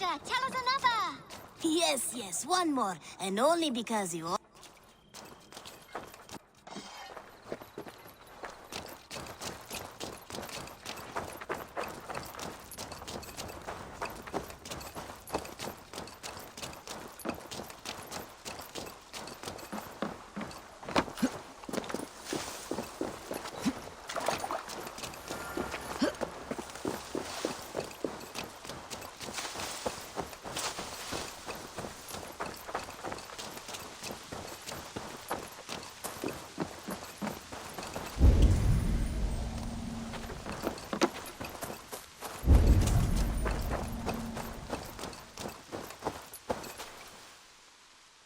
Raja, tell us another! Yes, yes, one more. And only because you...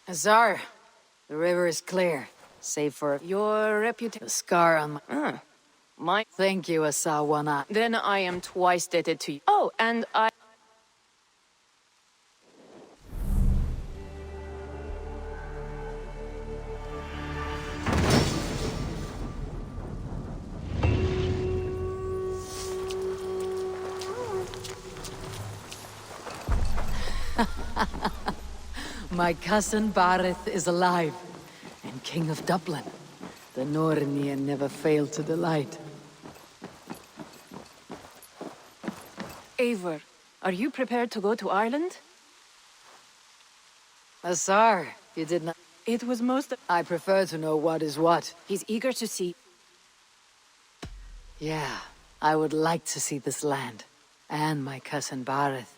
Azar, the river is clear, save for your reputation. Scar on my... Thank you, Asawana. Then I am twice indebted to you. Oh, and I... My cousin Bareth is alive, and King of Dublin. The Nornian never failed to delight. Eivor, are you prepared to go to Ireland? Azar, you did not... It was most... I prefer to know what is what. He's eager to see... Yeah, I would like to see this land, and my cousin Bareth.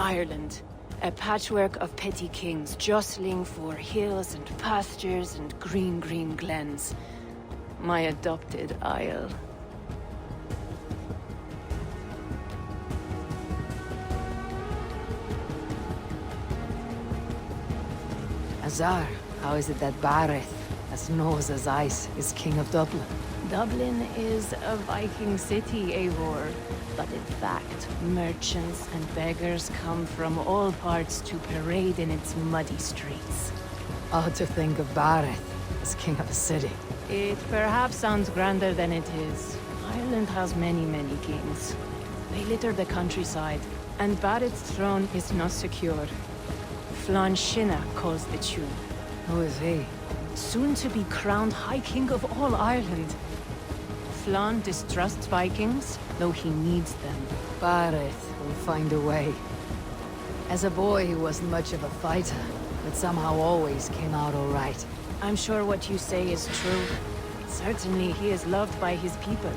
Ireland. A patchwork of petty kings jostling for hills and pastures and green, green glens. My adopted isle. Azar, how is it that Bareth, as knows as ice, is king of Dublin? Dublin is a Viking city, Eivor. But in fact, merchants and beggars come from all parts to parade in its muddy streets. Odd to think of Bareth as king of a city. It perhaps sounds grander than it is. Ireland has many, many kings. They litter the countryside, and Barrett's throne is not secure. Flann Sinna calls the tune. Who is he? Soon to be crowned High King of all Ireland. Flann distrusts Vikings, though he needs them. Bareth will find a way. As a boy, he wasn't much of a fighter, but somehow always came out all right. I'm sure what you say is true. Certainly, he is loved by his people.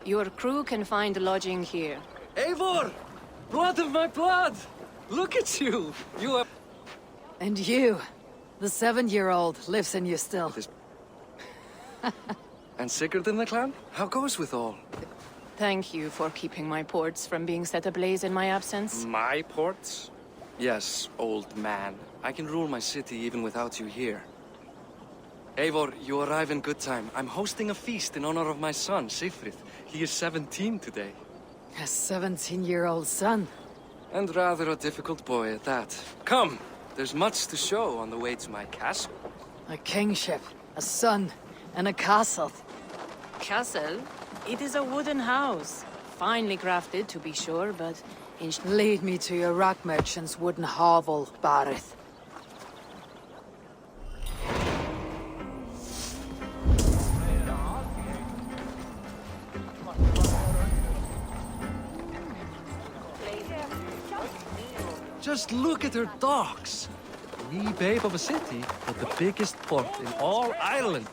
Your crew can find lodging here. Eivor! Blood of my blood! Look at you! You are... And you, the 7-year-old, lives in you still. And sicker than the clan? How goes with all? Thank you for keeping my ports from being set ablaze in my absence. My ports? Yes, old man. I can rule my city even without you here. Eivor, you arrive in good time. I'm hosting a feast in honor of my son, Sigfrid. He is 17 today. A 17-year-old son. And rather a difficult boy at that. Come! There's much to show on the way to my castle. A kingship, a son, and a castle. Castle? It is a wooden house. Finely crafted, to be sure, but... Lead me to your rock merchant's wooden hovel, Bareth. Just look at her docks. Wee babe of a city, but the biggest port in all Ireland.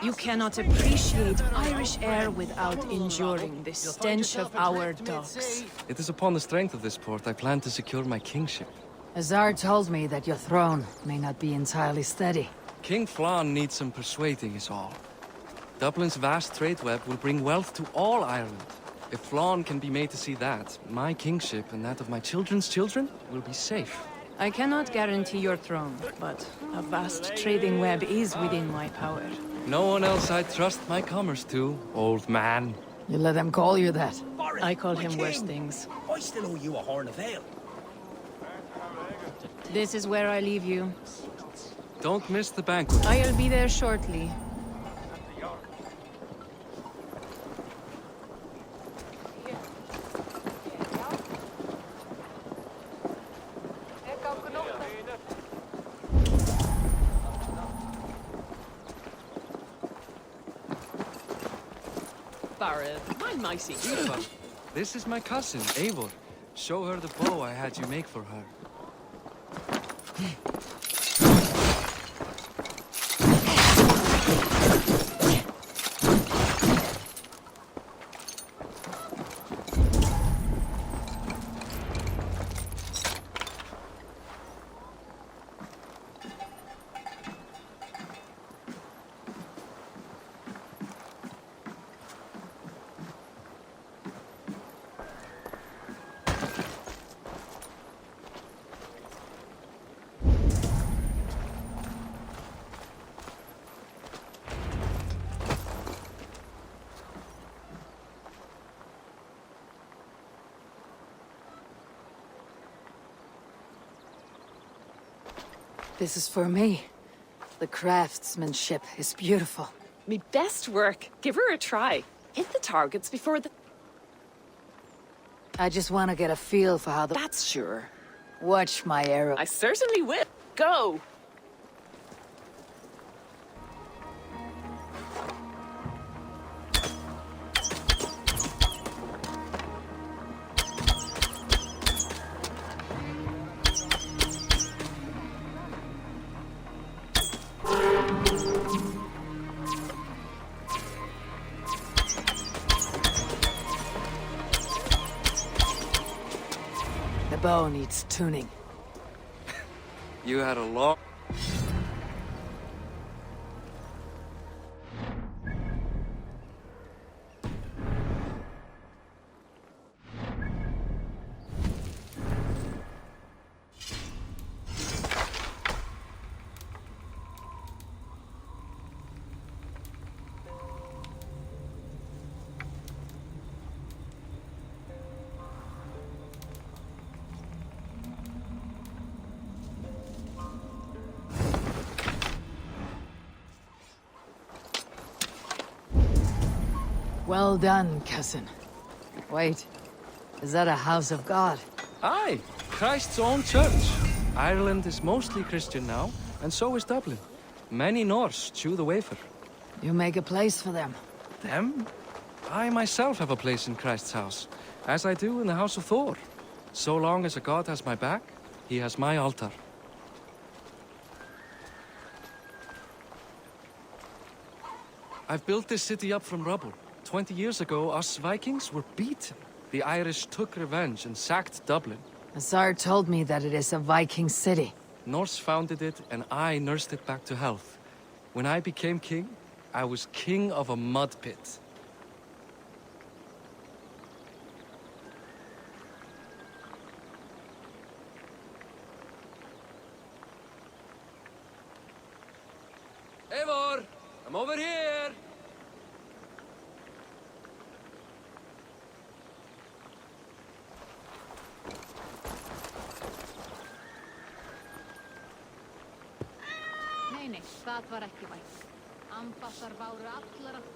You cannot appreciate Irish air without enduring the stench of our docks. It is upon the strength of this port I plan to secure my kingship. Azar told me that your throne may not be entirely steady. King Flann needs some persuading is all. Dublin's vast trade web will bring wealth to all Ireland. If Flann can be made to see that, my kingship and that of my children's children will be safe. I cannot guarantee your throne, but a vast trading web is within my power. No one else I trust my commerce to, old man. You let them call you that. I call him worse things. I still owe you a horn of ale. This is where I leave you. Don't miss the banquet. I'll be there shortly. Eva, this is my cousin, Eivor. Show her the bow I had you make for her. This is for me. The craftsmanship is beautiful. Me best work. Give her a try. Hit the targets before the... I just want to get a feel for how the... That's sure. Watch my arrow. I certainly will. Go! The bow needs tuning. You had a long... Well done, cousin. Wait, is that a house of God? Aye, Christ's own church. Ireland is mostly Christian now, and so is Dublin. Many Norse chew the wafer. You make a place for them. Them? I myself have a place in Christ's house, as I do in the house of Thor. So long as a god has my back, he has my altar. I've built this city up from rubble. 20 years ago, us Vikings were beaten. The Irish took revenge and sacked Dublin. Azar told me that it is a Viking city. Norse founded it, and I nursed it back to health. When I became king, I was king of a mud pit. Eivor! I'm over here! Nei, það var ekki vænt. Ambattar báru allar að